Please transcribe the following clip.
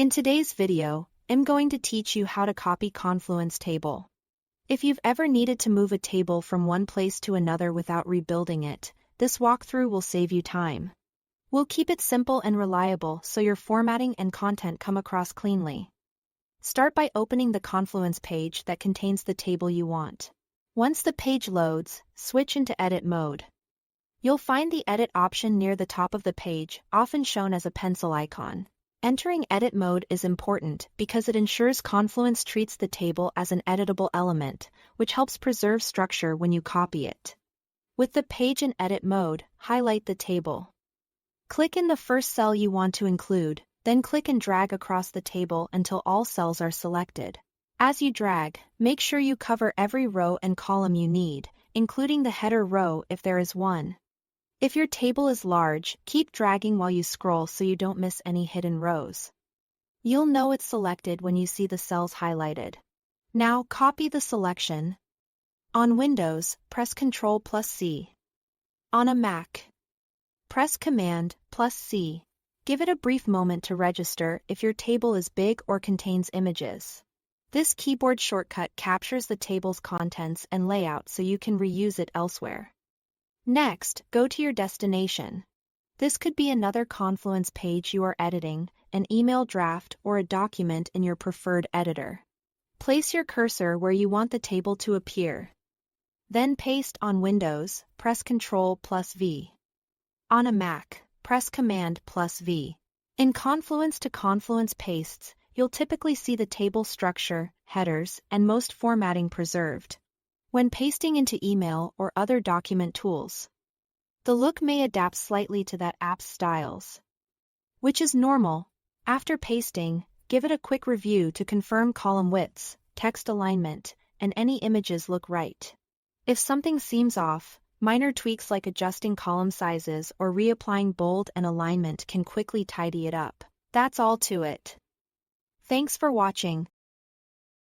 In today's video, I'm going to teach you how to copy Confluence table. If you've ever needed to move a table from one place to another without rebuilding it, this walkthrough will save you time. We'll keep it simple and reliable so your formatting and content come across cleanly. Start by opening the Confluence page that contains the table you want. Once the page loads, switch into edit mode. You'll find the edit option near the top of the page, often shown as a pencil icon. Entering edit mode is important because it ensures Confluence treats the table as an editable element, which helps preserve structure when you copy it. With the page in edit mode, highlight the table. Click in the first cell you want to include, then click and drag across the table until all cells are selected. As you drag, make sure you cover every row and column you need, including the header row if there is one. If your table is large, keep dragging while you scroll so you don't miss any hidden rows. You'll know it's selected when you see the cells highlighted. Now copy the selection. On Windows, press Ctrl+C. On a Mac, press Command+C. Give it a brief moment to register if your table is big or contains images. This keyboard shortcut captures the table's contents and layout so you can reuse it elsewhere. Next, go to your destination. This could be another Confluence page you are editing, an email draft, or a document in your preferred editor. Place your cursor where you want the table to appear. Then paste. On Windows, press Ctrl+V. On a Mac, press Command+V. In Confluence to Confluence pastes, you'll typically see the table structure, headers, and most formatting preserved. When pasting into email or other document tools, the look may adapt slightly to that app's styles, which is normal. After pasting, give it a quick review to confirm column widths, text alignment, and any images look right. If something seems off, minor tweaks like adjusting column sizes or reapplying bold and alignment can quickly tidy it up. That's all to it. Thanks for watching.